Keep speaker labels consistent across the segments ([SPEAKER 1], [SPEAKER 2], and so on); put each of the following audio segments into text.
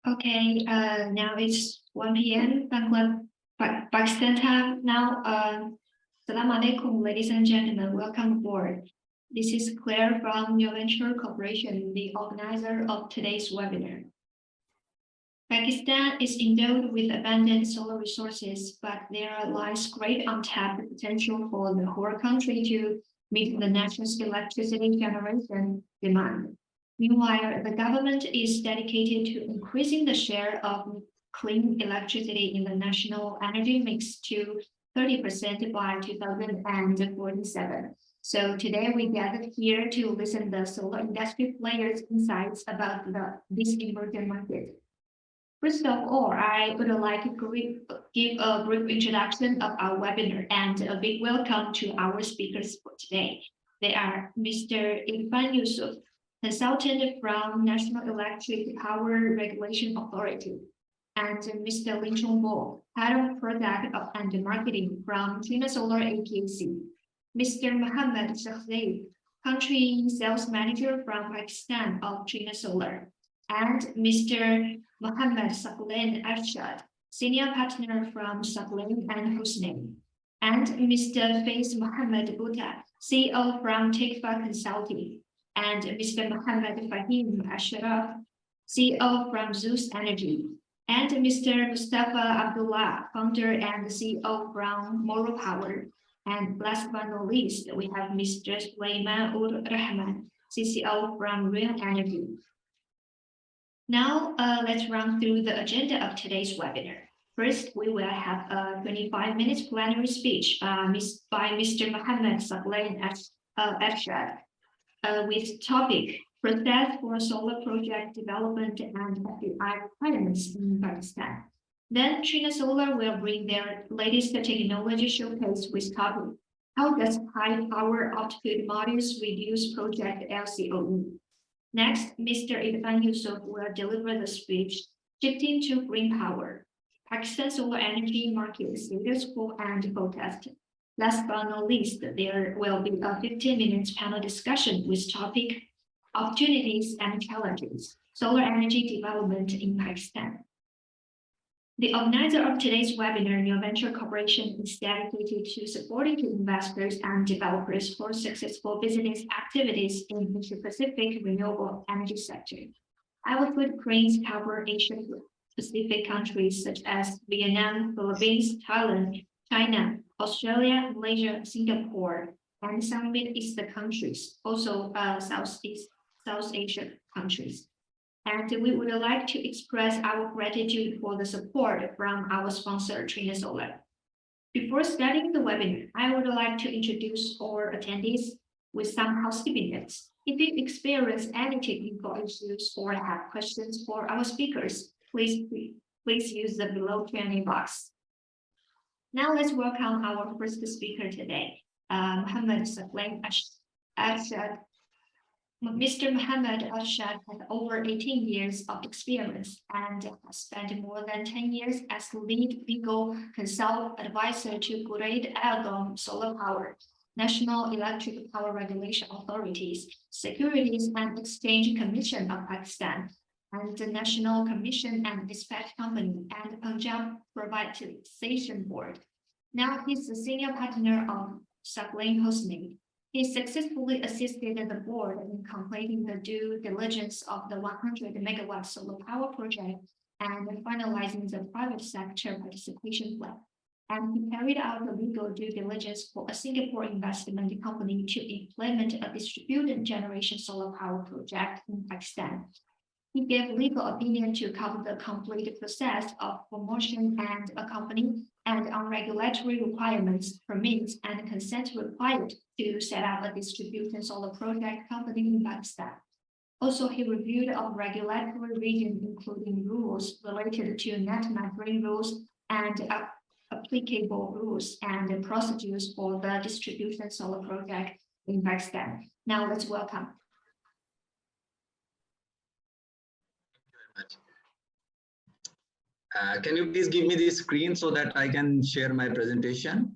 [SPEAKER 1] Okay, now it's 1 p.m. Pakistan time now. Assalamu alaikum, ladies and gentlemen. Welcome aboard. This is Claire from New Venture Corporation, the organizer of today's webinar. Pakistan is endowed with abundant solar resources, but there lies great untapped potential for the whole country to meet the nation's electricity generation demand. Meanwhile, the government is dedicated to increasing the share of clean electricity in the national energy mix to 30% by 2047. So today we gathered here to listen to the solar industry players' insights about this emerging market. First of all, I would like to give a brief introduction of our webinar and a big welcome to our speakers for today. They are Mr. Irfan Yusuf, consultant from National Electric Power Regulation Authority, and Mr. Lin Chongbo, head of product and marketing from China Solar APAC, Mr. Mohammed Shahzaid, country sales manager from Pakistan of China Solar, and Mr. Mohammed Saqlain Arshad, senior partner from Saqlain and Hussein, and Mr. Faiz Mohammed Buta, CEO from Tikva Consulting, and Mr. Mohammed Fahim Ashraf, CEO from Zeus Energy, and Mr. Mustafa Abdullah, founder and CEO from Moro Power. And last but not least, we have Mr. Sulaiman Ur Rahman, CCO from Real Energy. Now, let's run through the agenda of today's webinar. First, we will have a 25-minute plenary speech by Mr. Mohammed Saqlain Arshad with topic Process for Solar Project Development and FDI Requirements in Pakistan. Then China Solar will bring their latest technology showcase with topic How does high power output modules reduce project LCOE? Next, Mr. Irfan Yusuf will deliver the speech, Shifting to Green Power, Pakistan Solar Energy Market Status Quo and Forecast. Last but not least, there will be a 15-minute panel discussion with topic Opportunities and Challenges, Solar Energy Development in Pakistan. The organizer of today's webinar, New Venture Corporation, is dedicated to supporting investors and developers for successful business activities in the Asia-Pacific renewable energy sector. Our footprints cover Asia-Pacific countries such as Vietnam, Philippines, Thailand, China, Australia, Malaysia, Singapore, and some Middle East countries, also South Asia countries. And we would like to express our gratitude for the support from our sponsor, China Solar. Before starting the webinar, I would like to introduce our attendees with some housekeeping notes. If you experience any technical issues or have questions for our speakers, please use the below Q&A box. Now let's welcome our first speaker today, Mohammed Saqlain Arshad. Mr. Mohammed Arshad has over 18 years of experience and has spent more than 10 years as lead legal consult advisor to Great Algon Solar Power, National Electric Power Regulation Authorities, Securities and Exchange Commission of Pakistan, and the National Commission and Dispatch Company and Punjab Privatization Board. Now he's the senior partner of Saqlain Hosni. He successfully assisted the board in completing the due diligence of the 100 megawatt solar power project and finalizing the private sector participation plan. And he carried out the legal due diligence for a Singapore investment company to implement a distributed generation solar power project in Pakistan. He gave legal opinion to cover the complete process of promotion and a company and on regulatory requirements, permits, and consent required to set up a distributed solar project company in Pakistan. Also, he reviewed of regulatory region, including rules related to net metering rules and applicable rules and procedures for the distribution solar project in Pakistan. Now let's welcome.
[SPEAKER 2] Can you please give me the screen so that I can share my presentation?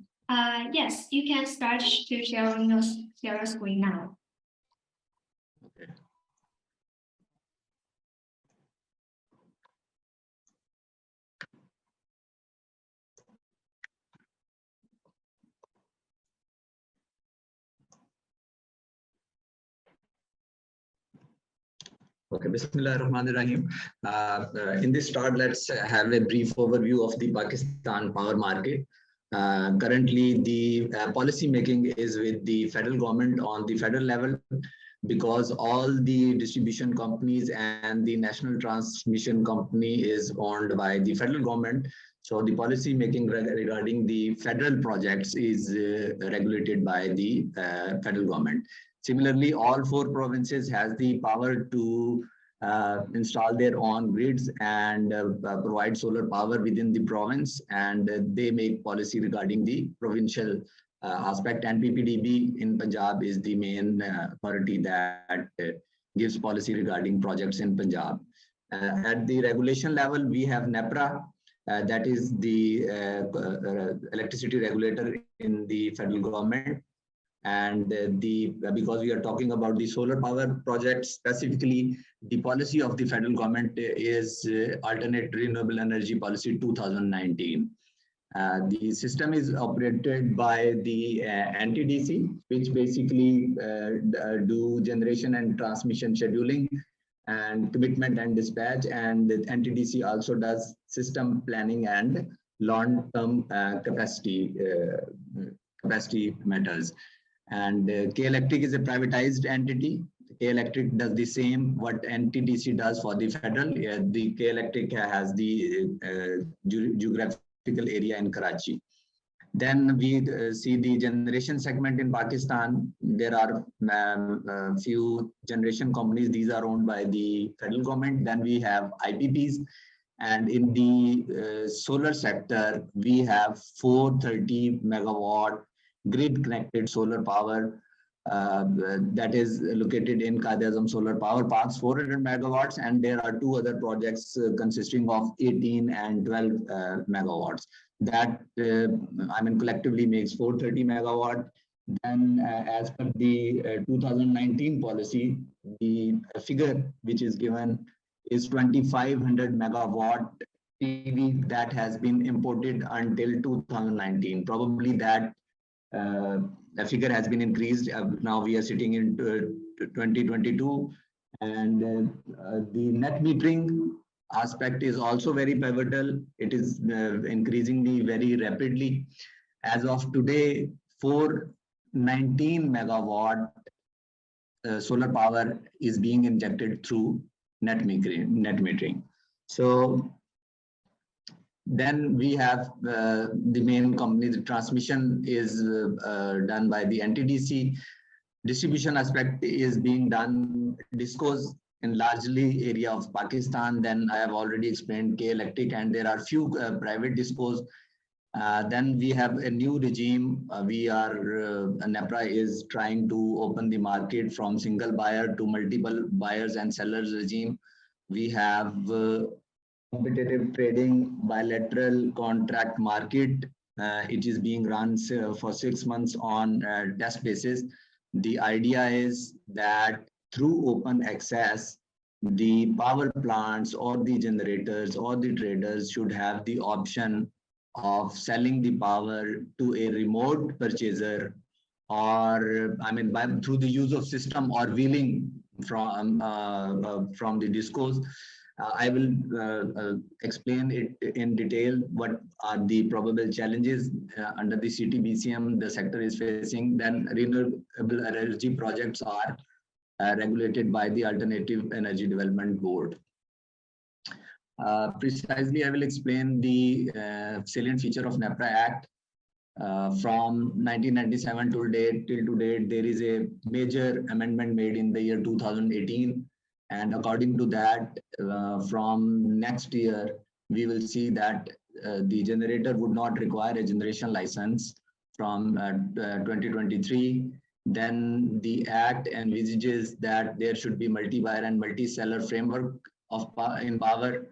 [SPEAKER 1] Yes, you can start to share your screen now.
[SPEAKER 2] Okay. Okay, Bismillahirrahmanirrahim. In this start, let's have a brief overview of the Pakistan power market. Currently, the policy making is with the federal government on the federal level, because all the distribution companies and the national transmission company is owned by the federal government. So the policy making regarding the federal projects is regulated by the federal government. Similarly, all four provinces has the power to install their own grids and provide solar power within the province, and they make policy regarding the provincial aspect. And PPDB in Punjab is the main authority that gives policy regarding projects in Punjab. At the regulation level, we have NEPRA, that is the electricity regulator in the federal government. And because we are talking about the solar power projects specifically, the policy of the federal government is alternate renewable energy policy 2019. The system is operated by the NTDC, which basically do generation and transmission scheduling and commitment and dispatch, and the NTDC also does system planning and long-term capacity matters. And K Electric is a privatized entity. K Electric does the same what NTDC does for the federal. The K Electric has the geographical area in Karachi. Then we see the generation segment in Pakistan. There are few generation companies. These are owned by the federal government. Then we have IPPs. And in the solar sector, we have 430 megawatt grid connected solar power that is located in Qaid-e-Azam Solar Power Parks, 400 megawatts, and there are two other projects consisting of 18 and 12 megawatts. That collectively makes 430 megawatt. Then as per the 2019 policy, the figure which is given is 2,500 megawatt PV that has been imported until 2019. Probably that the figure has been increased. Now we are sitting in 2022, and the net metering aspect is also very pivotal. It is increasingly very rapidly. As of today, 419 megawatt solar power is being injected through net metering. So then we have the main company. The transmission is done by the NTDC. Distribution aspect is being done discos in largely area of Pakistan. Then I have already explained K Electric, and there are few private discos. Then we have a new regime. NEPRA is trying to open the market from single buyer to multiple buyers and sellers regime. We have competitive trading, bilateral contract market. It is being run for 6 months on test basis. The idea is that through open access, the power plants or the generators or the traders should have the option of selling the power to a remote purchaser, or through the use of system or wheeling from the discos. I will explain it in detail what are the probable challenges under the CTBCM the sector is facing. Then renewable energy projects are regulated by the Alternative Energy Development Board. Precisely, I will explain the salient feature of NEPRA Act. From 1997 till date, there is a major amendment made in the year 2018. And according to that, from next year, we will see that the generator would not require a generation license from 2023. Then the Act envisages that there should be multi-buyer and multi-seller framework in power.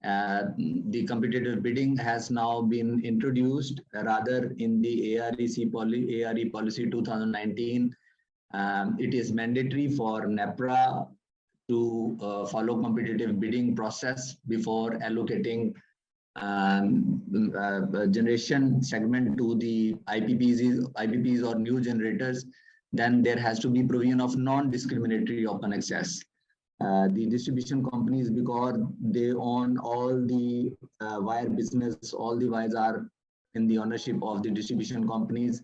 [SPEAKER 2] The competitive bidding has now been introduced rather in the ARE policy 2019. It is mandatory for NEPRA to follow competitive bidding process before allocating generation segment to the IPPs or new generators. Then there has to be provision of non-discriminatory open access. The distribution companies, because they own all the wire business, all the wires are in the ownership of the distribution companies,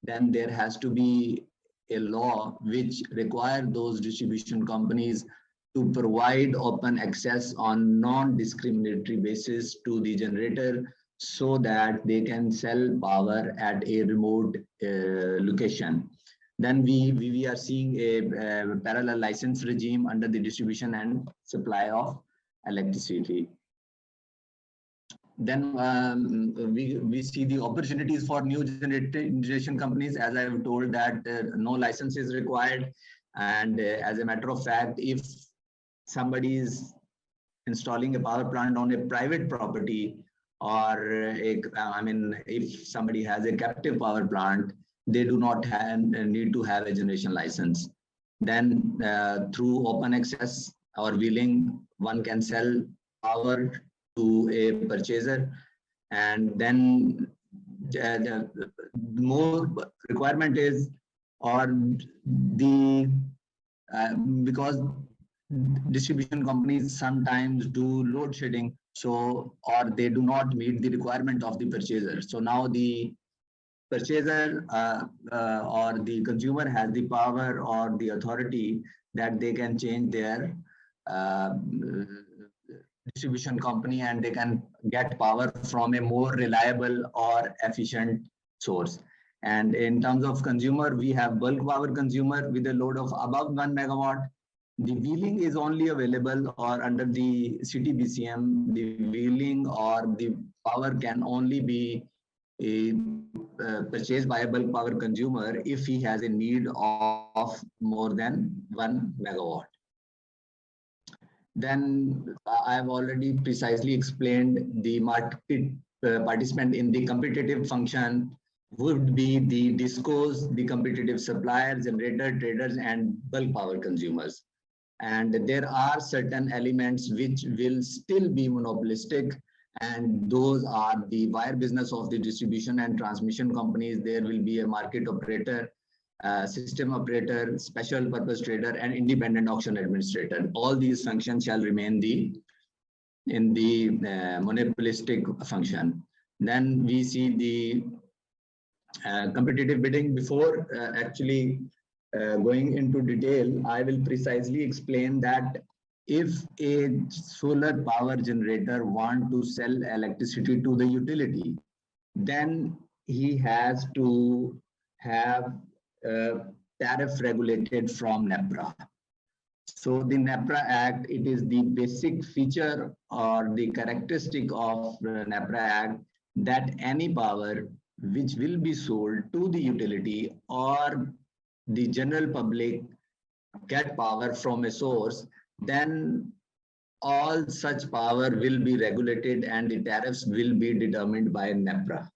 [SPEAKER 2] then there has to be a law which require those distribution companies to provide open access on non-discriminatory basis to the generator so that they can sell power at a remote location. Then we are seeing a parallel license regime under the distribution and supply of electricity. Then we see the opportunities for new generation companies, as I have told that no license is required. And as a matter of fact, if somebody is installing a power plant on a private property, or if somebody has a captive power plant, they do not need to have a generation license. Then through open access or wheeling, one can sell power to a purchaser, and then the more requirement is, or the because distribution companies sometimes do load shedding, so or they do not meet the requirement of the purchaser. So now the purchaser or the consumer has the power or the authority that they can change their uh, distribution company, and they can get power from a more reliable or efficient source. And in terms of consumer, we have bulk power consumer with a load of above 1 megawatt. The wheeling is only available, or under the CTBCM, the wheeling or the power can only be purchased by a bulk power consumer if he has a need of more than 1 megawatt. Then I have already precisely explained the market participant in the competitive function would be the discos, the competitive suppliers, generator, traders, and bulk power consumers. And there are certain elements which will still be monopolistic, and those are the wire business of the distribution and transmission companies. There will be a market operator, system operator, special purpose trader, and independent auction administrator. All these functions shall remain in the monopolistic function. Then we see the competitive bidding. Before actually going into detail, I will precisely explain that if a solar power generator wants to sell electricity to the utility, then he has to have tariff regulated from NEPRA. So the NEPRA Act, it is the basic feature or the characteristic of the NEPRA Act that any power which will be sold to the utility or the general public get power from a source, then all such power will be regulated and the tariffs will be determined by NEPRA.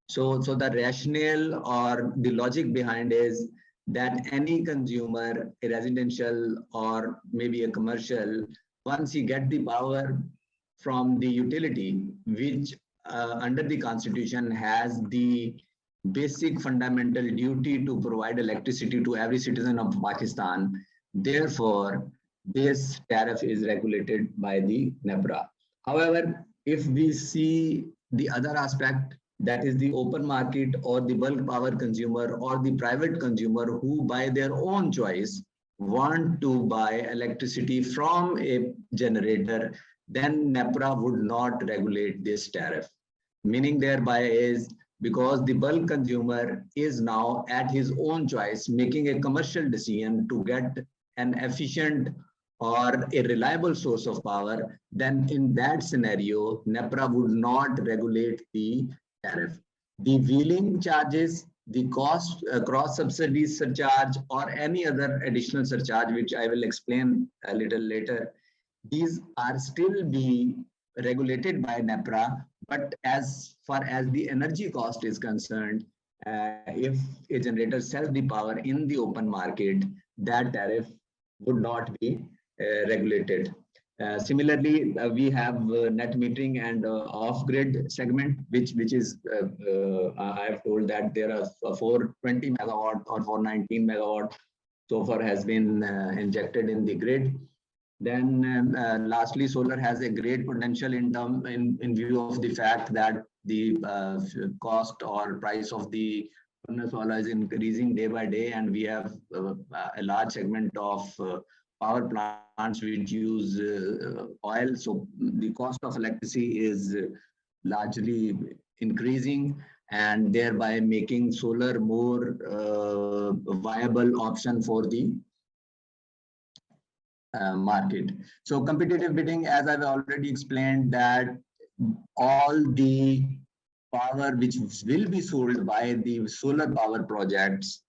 [SPEAKER 2] So the rationale or the logic behind is that any consumer, a residential or maybe a commercial, once he get the power from the utility, which under the constitution has the basic fundamental duty to provide electricity to every citizen of Pakistan. Therefore, this tariff is regulated by the NEPRA. However, if we see the other aspect, that is the open market or the bulk power consumer or the private consumer who by their own choice want to buy electricity from a generator, then NEPRA would not regulate this tariff. Meaning thereby is, because the bulk consumer is now at his own choice making a commercial decision to get an efficient or a reliable source of power, then in that scenario, NEPRA would not regulate the tariff. The wheeling charges, the cost, cross subsidy surcharge, or any other additional surcharge, which I will explain a little later, these are still be regulated by NEPRA. But as far as the energy cost is concerned, if a generator sells the power in the open market, that tariff would not be regulated. Similarly, we have net metering and off-grid segment, which is I have told that there are 420 megawatt or 419 megawatt so far has been injected in the grid. Then lastly, solar has a great potential in view of the fact that the cost or price of the solar is increasing day by day, and we have a large segment of power plants which use oil. So the cost of electricity is largely increasing, and thereby making solar more viable option for the market. So competitive bidding, as I've already explained, that all the power which will be sold by the solar power projects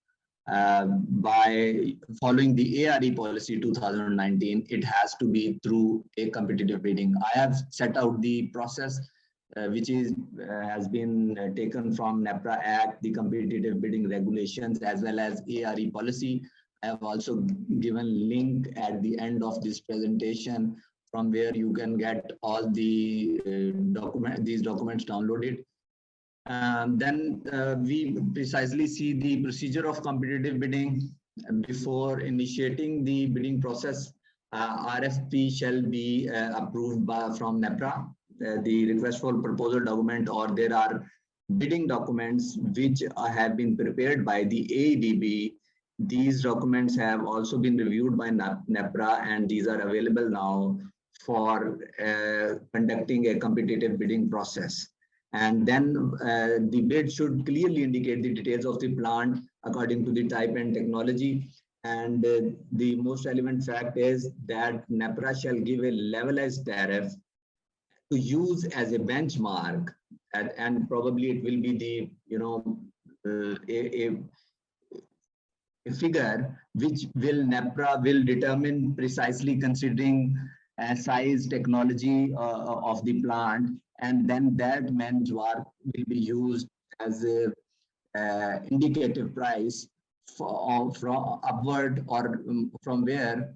[SPEAKER 2] by following the ARE policy 2019, it has to be through a competitive bidding. I have set out the process which is has been taken from NEPRA Act, the competitive bidding regulations, as well as ARE policy. I have also given link at the end of this presentation from where you can get all the these documents downloaded. Then we precisely see the procedure of competitive bidding. Before initiating the bidding process, RFP shall be approved from NEPRA, the request for proposal document, or there are bidding documents which have been prepared by the AEDB. These documents have also been reviewed by NEPRA, and these are available now for conducting a competitive bidding process. And then the bid should clearly indicate the details of the plant according to the type and technology. And the most relevant fact is that NEPRA shall give a levelized tariff to use as a benchmark, and probably it will be the a figure which NEPRA will determine precisely considering size, technology of the plant, and then that benchmark will be used as a indicative price from upward, or from where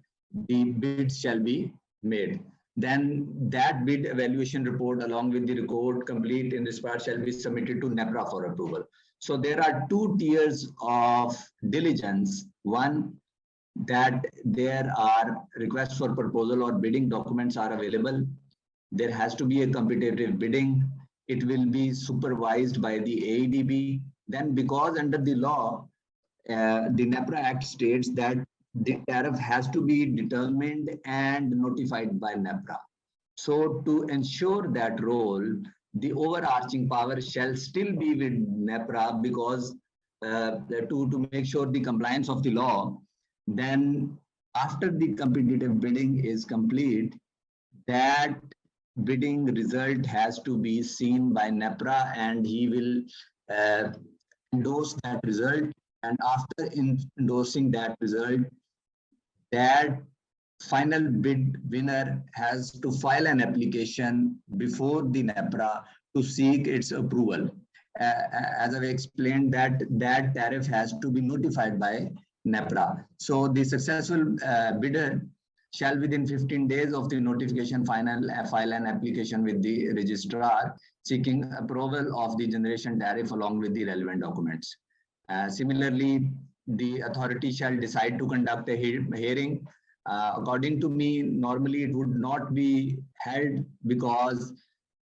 [SPEAKER 2] the bids shall be made. Then that bid evaluation report along with the record complete in this part shall be submitted to NEPRA for approval. So there are two tiers of diligence. One, that there are requests for proposal or bidding documents are available. There has to be a competitive bidding. It will be supervised by the AEDB. Then, because under the law, the NEPRA Act states that the tariff has to be determined and notified by NEPRA. So to ensure that role, the overarching power shall still be with NEPRA, because to make sure the compliance of the law. Then after the competitive bidding is complete, that bidding result has to be seen by NEPRA, and he will endorse that result. And after endorsing that result, that final bid winner has to file an application before the NEPRA to seek its approval. As I've explained, that tariff has to be notified by NEPRA. So the successful bidder shall within 15 days of the notification file an application with the registrar seeking approval of the generation tariff along with the relevant documents. Similarly, the authority shall decide to conduct a hearing. According to me, normally it would not be held, because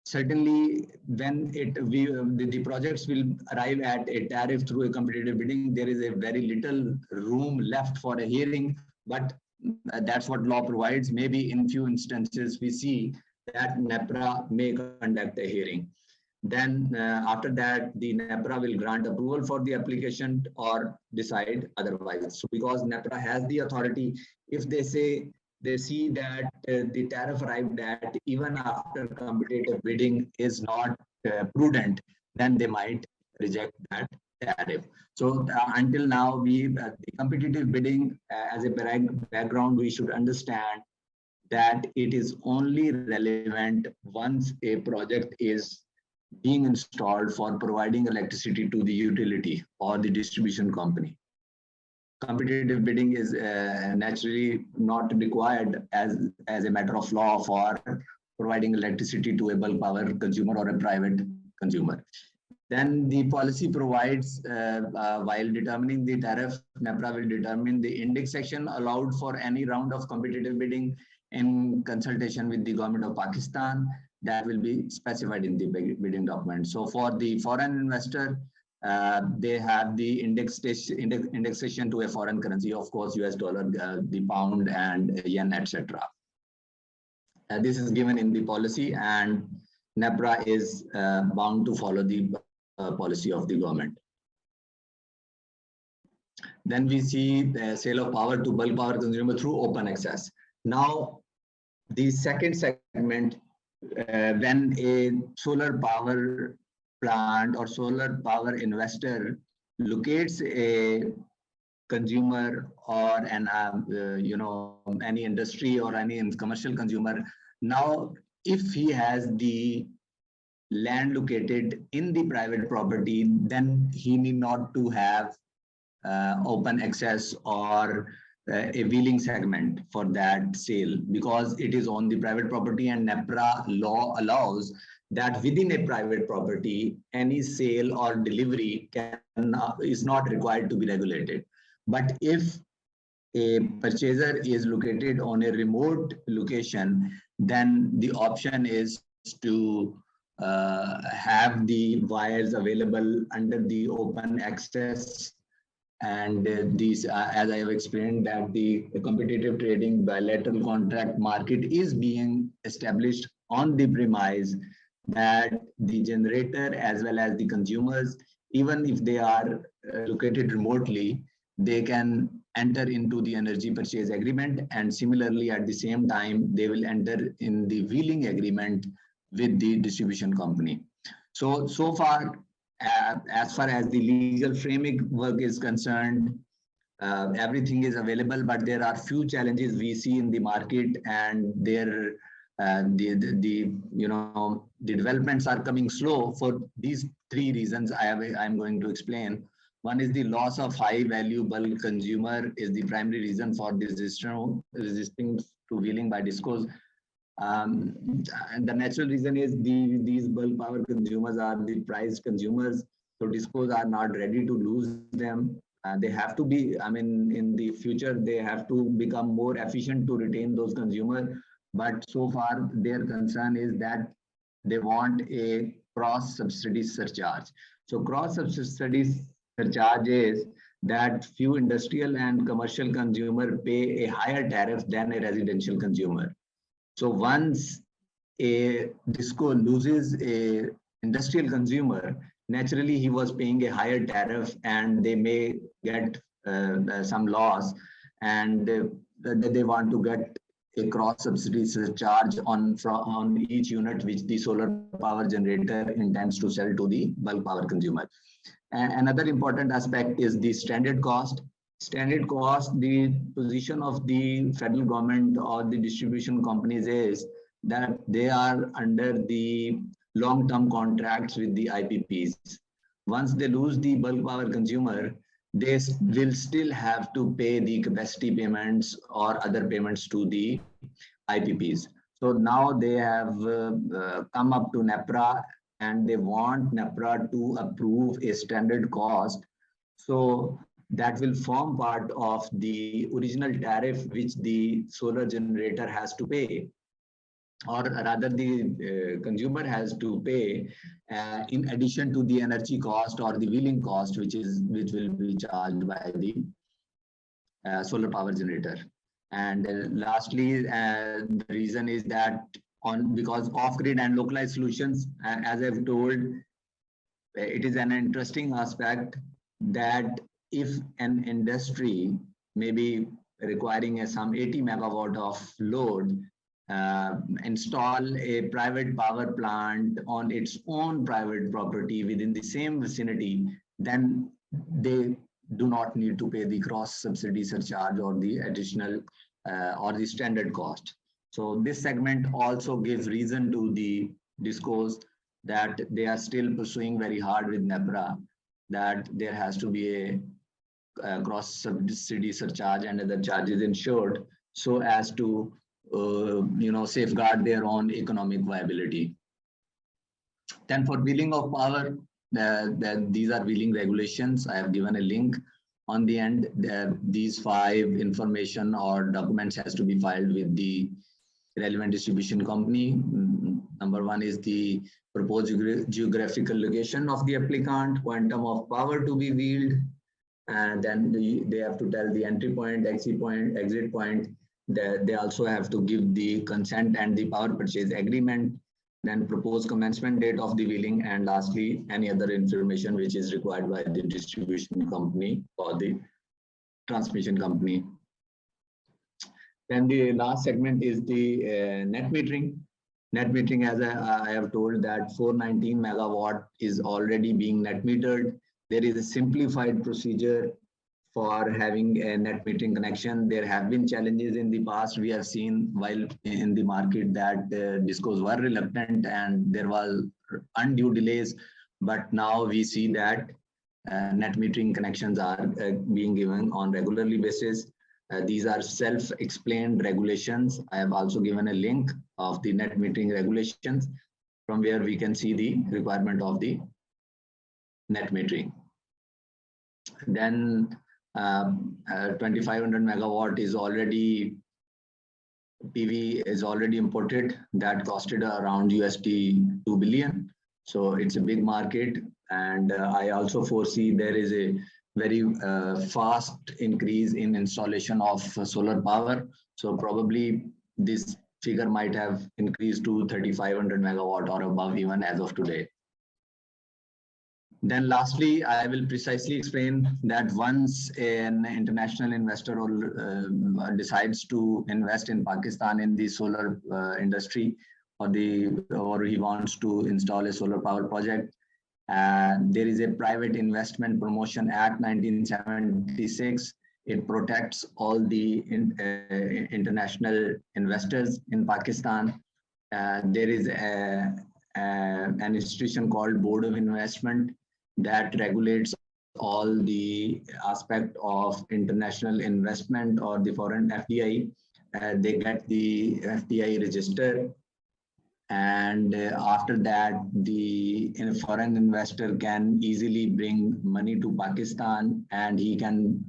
[SPEAKER 2] certainly when the projects will arrive at a tariff through a competitive bidding, there is a very little room left for a hearing, but that's what law provides. Maybe in few instances we see that NEPRA may conduct a hearing. Then after that, the NEPRA will grant approval for the application or decide otherwise. So because NEPRA has the authority, if they see that the tariff arrived at even after competitive bidding is not prudent, then they might reject that tariff. So until now, the competitive bidding as a background, we should understand that it is only relevant once a project is being installed for providing electricity to the utility or the distribution company. Competitive bidding is naturally not required as a matter of law for providing electricity to a bulk power consumer or a private consumer. Then the policy provides, while determining the tariff, NEPRA will determine the index section allowed for any round of competitive bidding, in consultation with the government of Pakistan. That will be specified in the bidding document. So for the foreign investor, they have the indexation to a foreign currency, of course, US dollar, the pound and yen, etc. This is given in the policy, and NEPRA is bound to follow the policy of the government. Then we see the sale of power to bulk power consumer through open access. Now, the second segment, when a solar power plant or solar power investor locates a consumer or an any industry or any commercial consumer, now if he has the land located in the private property, then he need not to have open access or a wheeling segment for that sale, because it is on the private property, and NEPRA law allows that within a private property, any sale or delivery is not required to be regulated. But if a purchaser is located on a remote location, then the option is to have the wires available under the open access. And these, as I have explained, that the competitive trading bilateral contract market is being established on the premise that the generator as well as the consumers, even if they are located remotely, they can enter into the energy purchase agreement, and similarly at the same time they will enter in the wheeling agreement with the distribution company. So far, as far as the legal framework is concerned, everything is available, but there are few challenges we see in the market, and there the developments are coming slow for these three reasons I'm going to explain. One is the loss of high value bulk consumer is the primary reason for this resisting to wheeling by discos. And the natural reason is these bulk power consumers are the price consumers, so discos are not ready to lose them. They have to be, in the future, they have to become more efficient to retain those consumers. But so far, their concern is that they want a cross subsidy surcharge. So cross subsidy surcharge is that few industrial and commercial consumer pay a higher tariff than a residential consumer. So once a disco loses a industrial consumer, naturally he was paying a higher tariff, and they may get some loss, and they want to get a cross subsidy surcharge on each unit which the solar power generator intends to sell to the bulk power consumer. And another important aspect is the stranded cost. Stranded cost, the position of the federal government or the distribution companies is that they are under the long-term contracts with the IPPs. Once they lose the bulk power consumer, they will still have to pay the capacity payments or other payments to the IPPs. So now they have come up to NEPRA, and they want NEPRA to approve a standard cost. So that will form part of the original tariff which the solar generator has to pay, or rather the consumer has to pay in addition to the energy cost or the wheeling cost, which will be charged by the solar power generator. And lastly, the reason is that because off-grid and localized solutions, as I've told, it is an interesting aspect that if an industry may be requiring some 80 megawatt of load, install a private power plant on its own private property within the same vicinity, then they do not need to pay the cross subsidy surcharge or the additional or the standard cost. So this segment also gives reason to the discourse that they are still pursuing very hard with NEPRA, that there has to be a cross subsidy surcharge and other charges ensured so as to safeguard their own economic viability. Then for wheeling of power, these are wheeling regulations. I have given a link on the end. These 5 information or documents has to be filed with the relevant distribution company. Number one is the proposed geographical location of the applicant, quantum of power to be wheeled, and then they have to tell the entry point, exit point. They also have to give the consent and the power purchase agreement, then propose commencement date of the wheeling, and lastly, any other information which is required by the distribution company or the transmission company. Then the last segment is the net metering. Net metering, as I have told, that 419 megawatt is already being net metered. There is a simplified procedure for having a net metering connection. There have been challenges in the past. We have seen while in the market that discos were reluctant and there was undue delays. But now we see that net metering connections are being given on regularly basis. These are self-explained regulations. I have also given a link of the net metering regulations from where we can see the requirement of the net metering. Then 2500 megawatt is already PV is already imported. That costed around USD 2 billion. So it's a big market, and I also foresee there is a very fast increase in installation of solar power. So probably this figure might have increased to 3500 megawatt or above even as of today. Then lastly, I will precisely explain that once an international investor decides to invest in Pakistan in the solar industry, or he wants to install a solar power project, there is a Private Investment Promotion Act 1976. It protects all the international investors in Pakistan. There is an institution called Board of Investment that regulates all the aspect of international investment or the foreign FDI. They get the FDI register, and after that the foreign investor can easily bring money to Pakistan, and he can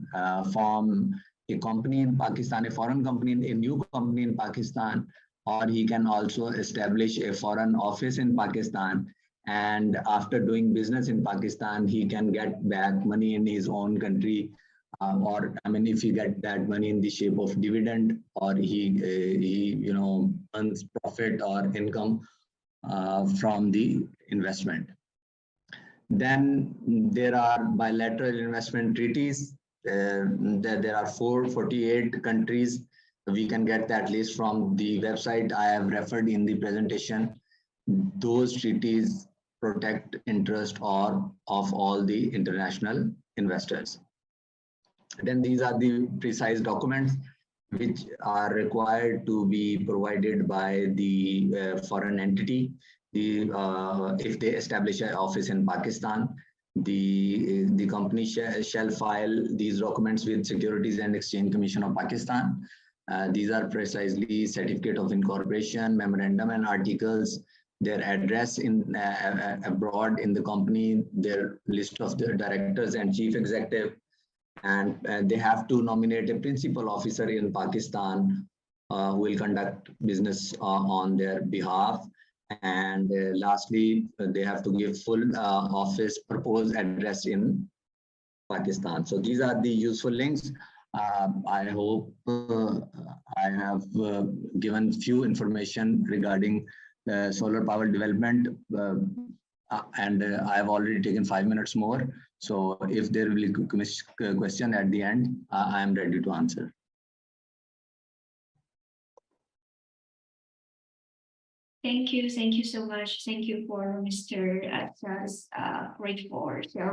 [SPEAKER 2] form a company in Pakistan, a foreign company, a new company in Pakistan, or he can also establish a foreign office in Pakistan. And after doing business in Pakistan, he can get back money in his own country, or I mean, if he get that money in the shape of dividend, or he earns profit or income from the investment. Then there are bilateral investment treaties. There are 448 countries. We can get that list from the website I have referred in the presentation. Those treaties protect interest of all the international investors. Then these are the precise documents which are required to be provided by the foreign entity. If they establish an office in Pakistan, the company shall file these documents with Securities and Exchange Commission of Pakistan. These are precisely certificate of incorporation, memorandum and articles, their address in abroad in the company, their list of their directors and chief executive, and they have to nominate a principal officer in Pakistan who will conduct business on their behalf. And lastly, they have to give full office proposed address in Pakistan. So these are the useful links. I hope I have given few information regarding solar power development, and I have already taken 5 minutes more. So if there will be a question at the end, I am ready to answer.
[SPEAKER 1] Thank you so much. Thank you for Mr. Akshar's grateful